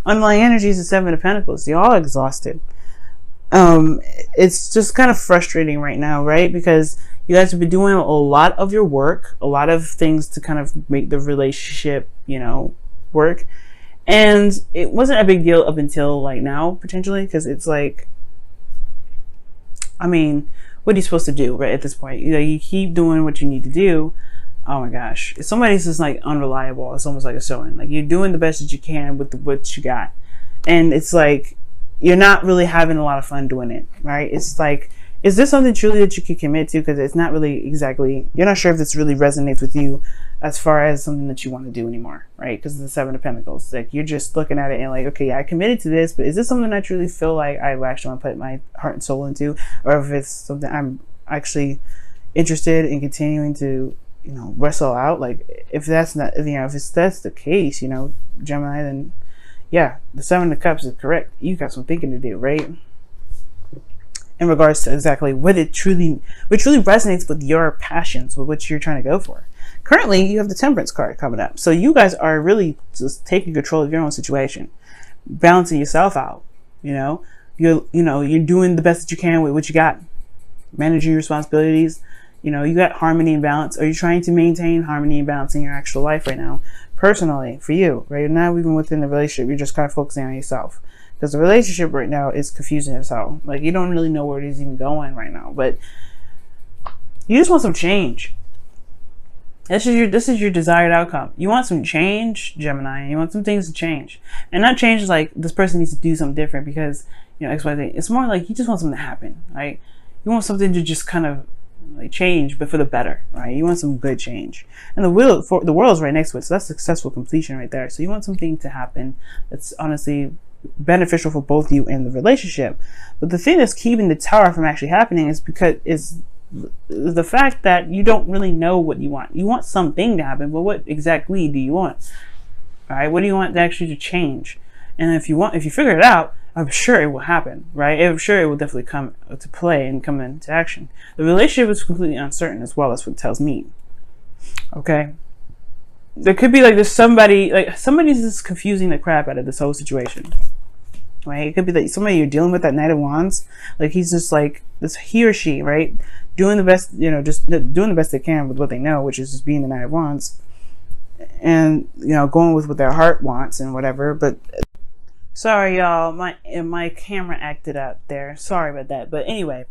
underlying energy is the Seven of Pentacles. You're all exhausted. It's just kind of frustrating right now, right? Because you guys have been doing a lot of your work, a lot of things to kind of make the relationship, you know, work. And it wasn't a big deal up until like now, potentially, because it's like, I mean, what are you supposed to do, right? At this point, you know, you keep doing what you need to do. Oh my gosh, if somebody's just like unreliable, it's almost like a showing. Like, you're doing the best that you can with what you got, and it's like you're not really having a lot of fun doing it, right? It's like, is this something truly that you could commit to? Because it's not really exactly, you're not sure if this really resonates with you as far as something that you want to do anymore, right? Because of the Seven of Pentacles, like, you're just looking at it and like, okay, I committed to this, but is this something I truly feel like I actually want to put my heart and soul into, or if it's something I'm actually interested in continuing to, you know, wrestle out? Like, if that's not, you know, if that's the case, you know, Gemini, then yeah, the Seven of Cups is correct. You got some thinking to do, right? In regards to exactly what truly resonates with your passions, with what you're trying to go for. Currently, you have the Temperance card coming up. So you guys are really just taking control of your own situation, balancing yourself out. You know, you're doing the best that you can with what you got, managing your responsibilities. You know, you got harmony and balance. Are you trying to maintain harmony and balance in your actual life right now? Personally, for you, right now, even within the relationship, you're just kind of focusing on yourself. Because the relationship right now is confusing as hell. Like, you don't really know where it is even going right now. But you just want some change. This is your desired outcome. You want some change, Gemini. You want some things to change. And not change is like, this person needs to do something different because, you know, X, Y, Z. It's more like you just want something to happen, right? You want something to just kind of like change, but for the better, right? You want some good change. And the world's right next to it. So that's successful completion right there. So you want something to happen that's honestly beneficial for both you and the relationship. But the thing that's keeping the Tower from actually happening is the fact that you don't really know what you want. You want something to happen, but what exactly do you want? All right, what do you want to actually to change? And if you figure it out, I'm sure it will happen, right? I'm sure it will definitely come to play and come into action. The relationship is completely uncertain as well. That's what it tells me. Okay. There could be like there's somebody's just confusing the crap out of this whole situation, right? It could be that somebody you're dealing with, that Knight of Wands, like he's just like this, he or she, right, doing the best, you know, just doing the best they can with what they know, which is just being the Knight of Wands, and you know, going with what their heart wants and whatever. But sorry, y'all, my camera acted up there. Sorry about that. But anyway,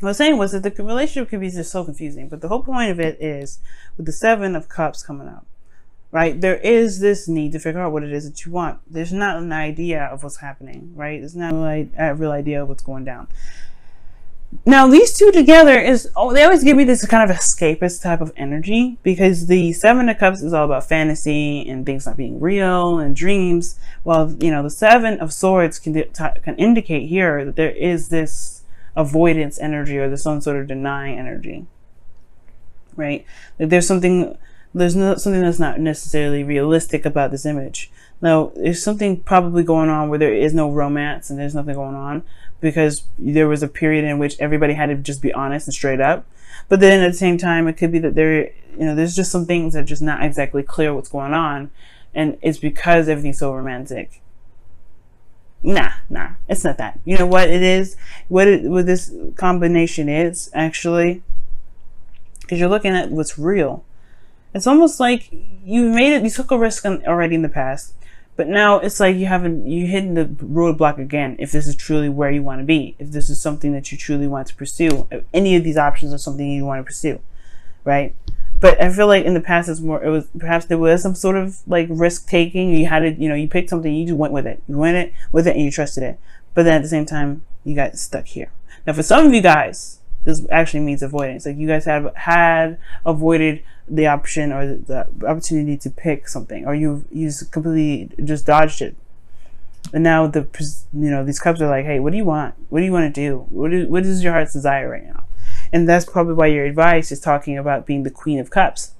what I was saying was that the relationship can be just so confusing. But the whole point of it is, with the Seven of Cups coming up, right, there is this need to figure out what it is that you want. There's not an idea of what's happening, right? There's not a real idea of what's going down. Now, these two together they always give me this kind of escapist type of energy, because the Seven of Cups is all about fantasy and things not being real and dreams. While, you know, the Seven of Swords can indicate here that there is this avoidance energy, or there's some sort of denying energy, right? Like there's something that's not necessarily realistic about this image. Now, there's something probably going on where there is no romance and there's nothing going on, because there was a period in which everybody had to just be honest and straight up. But then at the same time, it could be that there's just some things that are just not exactly clear what's going on, and it's because everything's so romantic. Nah, it's not that. You know what it is? What this combination is, actually, because you're looking at what's real. It's almost like you took a risk already in the past, but now it's like you're hitting the roadblock again. If this is truly where you want to be, if this is something that you truly want to pursue, if any of these options are something you want to pursue, right? But I feel like in the past, perhaps there was some sort of like risk taking. You had to, you picked something, you just went with it. You went with it and you trusted it. But then at the same time, you got stuck here. Now, for some of you guys, this actually means avoidance. Like, you guys had avoided the option or the opportunity to pick something, or you completely just dodged it. And now these cups are like, hey, what do you want? What do you want to do? What is your heart's desire right now? And that's probably why your advice is talking about being the Queen of Cups.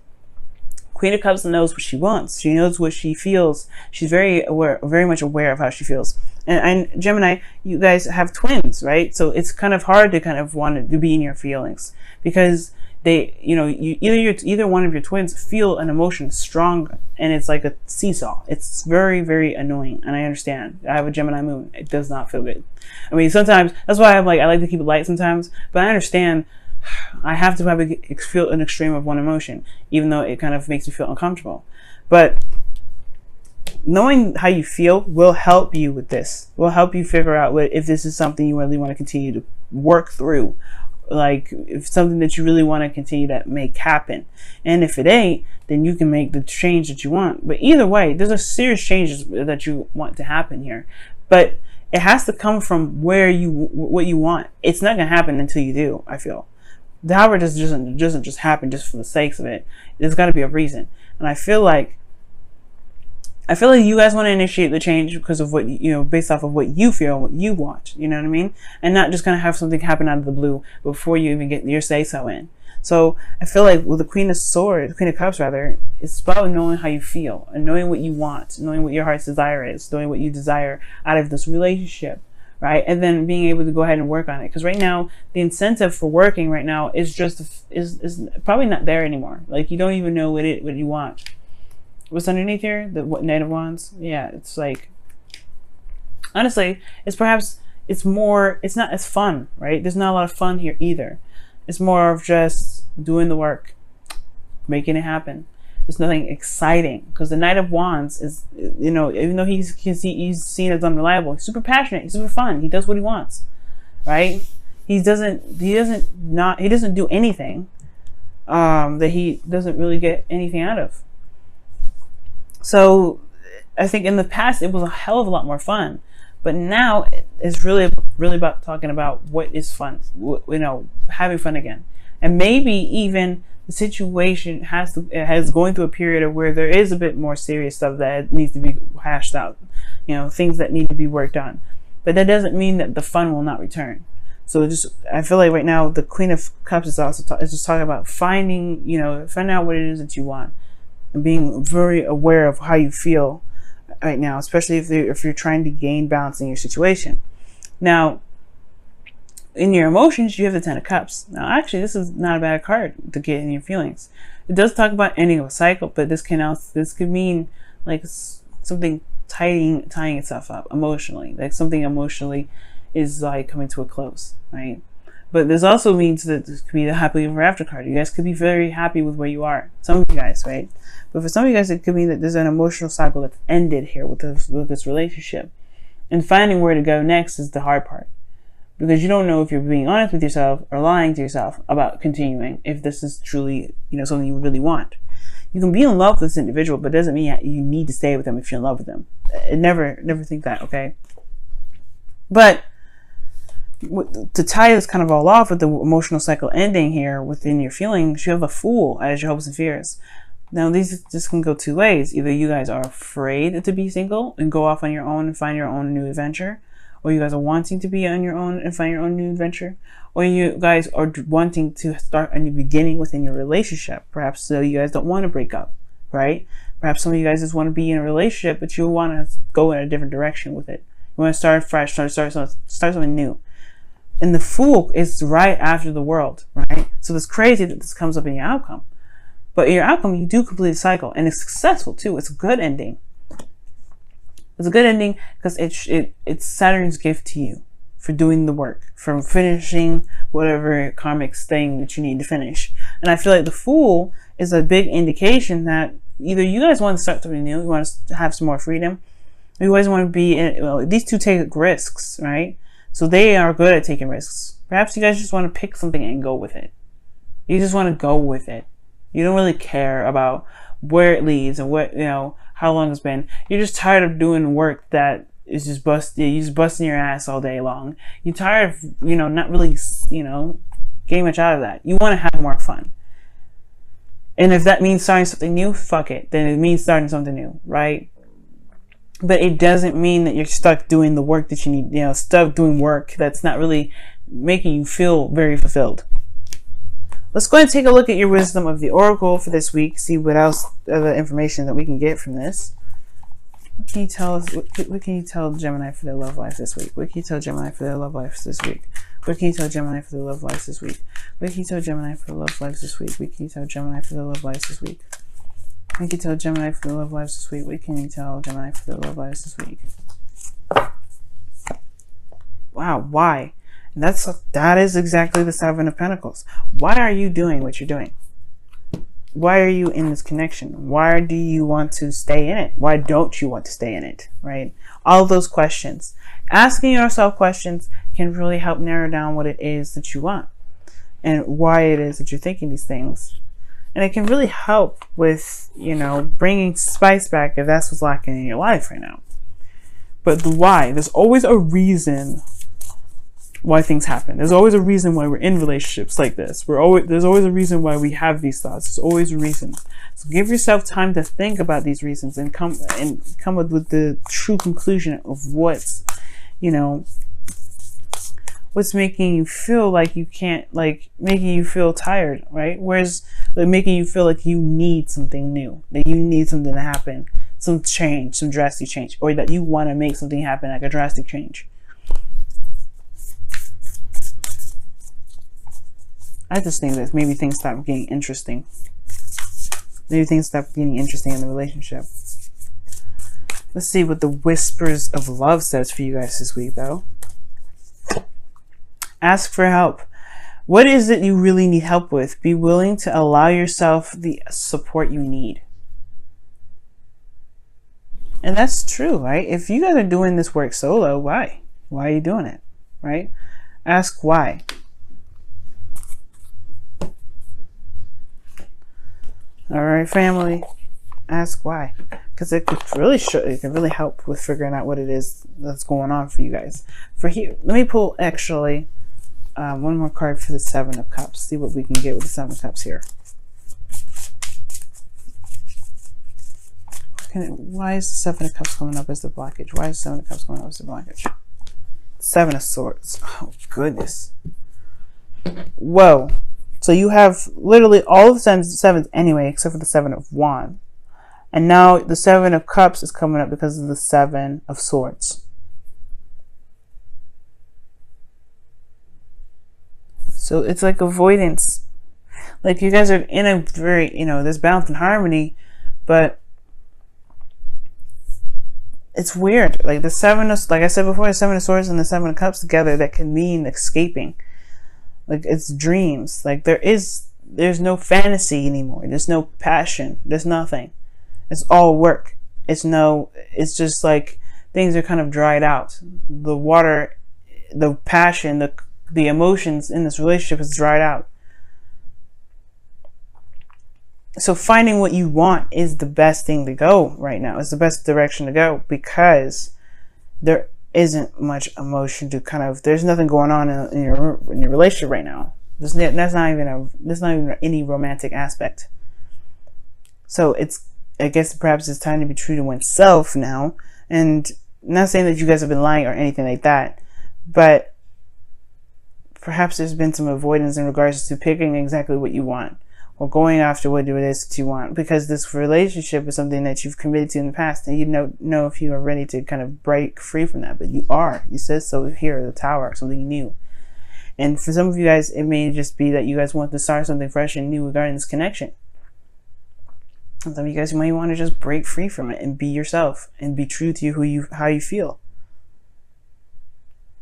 Queen of Cups knows what she wants. She knows what she feels. She's very much aware of how she feels. And Gemini, you guys have twins, right? So it's kind of hard to kind of want to be in your feelings, because they, either one of your twins feel an emotion strong, and it's like a seesaw. It's very, very annoying, and I understand. I have a Gemini moon. It does not feel good. I mean, sometimes that's why I like to keep it light sometimes, but I understand. I have to feel an extreme of one emotion, even though it kind of makes me feel uncomfortable. But knowing how you feel will help you with this. Will help you figure out if this is something you really want to continue to work through. Like, if something that you really want to continue to make happen. And if it ain't, then you can make the change that you want. But either way, there's a serious changes that you want to happen here. But it has to come from what you want. It's not going to happen until you do, I feel. However, it doesn't just happen just for the sakes of it. There's got to be a reason. And I feel like you guys want to initiate the change because of what, based off of what you feel, what you want, you know what I mean? And not just kind of have something happen out of the blue before you even get your say-so in. So I feel like with the Queen of Cups rather, it's about knowing how you feel and knowing what you want, knowing what your heart's desire is, knowing what you desire out of this relationship, right? And then being able to go ahead and work on it. Because right now, the incentive for working right now is probably not there anymore. Like, you don't even know what you want. What's underneath here? The Knight of Wands? Yeah, it's like, honestly, it's not as fun, right? There's not a lot of fun here either. It's more of just doing the work, making it happen. There's nothing exciting, because the Knight of Wands is, even though he's seen as unreliable, he's super passionate, he's super fun, he does what he wants, right? He doesn't do anything that he doesn't really get anything out of. So I think in the past it was a hell of a lot more fun, but now it's really about talking about what is fun, having fun again. And maybe even the situation has going through a period of where there is a bit more serious stuff that needs to be hashed out, things that need to be worked on. But that doesn't mean that the fun will not return. So I feel like right now the Queen of Cups is also is just talking about finding out what it is that you want. And being very aware of how you feel right now, especially if you're trying to gain balance in your situation. Now, in your emotions, you have the Ten of Cups. Now, actually, this is not a bad card to get in your feelings. It does talk about ending of a cycle, but this could mean like something tying itself up emotionally, like something emotionally is like coming to a close, right? But this also means that this could be the happily ever after card. You guys could be very happy with where you are. Some of you guys, right? But for some of you guys, it could mean that there's an emotional cycle that's ended here with this relationship. And finding where to go next is the hard part. Because you don't know if you're being honest with yourself or lying to yourself about continuing, if this is truly, something you really want. You can be in love with this individual, but it doesn't mean you need to stay with them if you're in love with them. Never think that, okay? But to tie this kind of all off with the emotional cycle ending here within your feelings, you have a Fool as your hopes and fears. Now, this can go two ways. Either you guys are afraid to be single and go off on your own and find your own new adventure, or you guys are wanting to be on your own and find your own new adventure, or you guys are wanting to start a new beginning within your relationship. Perhaps so you guys don't want to break up, right? Perhaps some of you guys just want to be in a relationship, but you want to go in a different direction with it. You want to start fresh, start something new. And the Fool is right after the World, right? So it's crazy that this comes up in your outcome. But in your outcome, you do complete the cycle, and it's successful too. It's a good ending. It's a good ending because it's Saturn's gift to you for doing the work, for finishing whatever karmic thing that you need to finish. And I feel like the Fool is a big indication that either you guys want to start something new, you want to have some more freedom, or you guys want to be in, these two take risks, right? So they are good at taking risks. Perhaps you guys just want to pick something and go with it. You just want to go with it. You don't really care about where it leads and what, how long it's been. You're just tired of doing work that is just you're just busting your ass all day long. You're tired of, not really, getting much out of that. You want to have more fun. And if that means starting something new, fuck it. Then it means starting something new, right? But it doesn't mean that you're stuck doing the work that you need, stuck doing work that's not really making you feel very fulfilled. Let's go ahead and take a look at your wisdom of the Oracle for this week. See what else, other information that we can get from this. What can you tell us? What can you tell Gemini for their love life this week? What can you tell Gemini for their love life this week? What can you tell Gemini for the love lives this week? What can you tell Gemini for the love lives this week? What can you tell Gemini for the love lives this week? What can you tell Gemini for the love lives this week? What can you tell Gemini for the love lives this week? Wow, why? And that is exactly the Seven of Pentacles. Why are you doing what you're doing? Why are you in this connection? Why do you want to stay in it? Why don't you want to stay in it, right? All those questions. Asking yourself questions can really help narrow down what it is that you want and why it is that you're thinking these things. And it can really help with, you know, bringing spice back if that's what's lacking in your life right now. But the why, there's always a reason why things happen. There's always a reason why we're in relationships like this. There's always a reason why we have these thoughts. There's always a reason. So give yourself time to think about these reasons and come up with the true conclusion of what's, you know, what's making you feel like you can't, like making you feel tired, right? Whereas like making you feel like you need something new, that you need something to happen, some change, some drastic change, or that you want to make something happen, like a drastic change. I just think that maybe things stop getting interesting. Maybe things stop getting interesting in the relationship. Let's see what the Whispers of Love says for you guys this week, though. Ask for help. What is it you really need help with? Be willing to allow yourself the support you need. And that's true, right? If you guys are doing this work solo, why? Why are you doing it, right? Ask why. All right, family, ask why, because it could really help with figuring out what it is that's going on for you guys. For here, let me pull actually one more card for the Seven of Cups. See what we can get with the Seven of Cups here. Why is the Seven of Cups coming up as the blockage? Why is the Seven of Cups coming up as the blockage? Seven of Swords. Oh goodness. Whoa. So you have literally all of the sevens anyway, except for the Seven of Wands. And now the Seven of Cups is coming up because of the Seven of Swords. So it's like avoidance. Like you guys are in a very, you know, there's balance and harmony, but it's weird. Like the Seven of, like I said before, the Seven of Swords and the Seven of Cups together, that can mean escaping. Like it's dreams. Like there's no fantasy anymore. There's no passion. There's nothing. It's all work. It's just like things are kind of dried out. The water, the passion, the emotions in this relationship is dried out. So finding what you want is the best thing to go right now. It's the best direction to go, because there isn't much emotion to kind of, there's nothing going on in your relationship right now. There's not even any romantic aspect. So I guess perhaps it's time to be true to oneself now. And I'm not saying that you guys have been lying or anything like that, but perhaps there's been some avoidance in regards to picking exactly what you want, or going after what it is that you want, because this relationship is something that you've committed to in the past, and you know if you are ready to kind of break free from that. But you are. You said so here, the Tower, something new. And for some of you guys, it may just be that you guys want to start something fresh and new regarding this connection. And some of you guys might want to just break free from it and be yourself and be true to how you feel.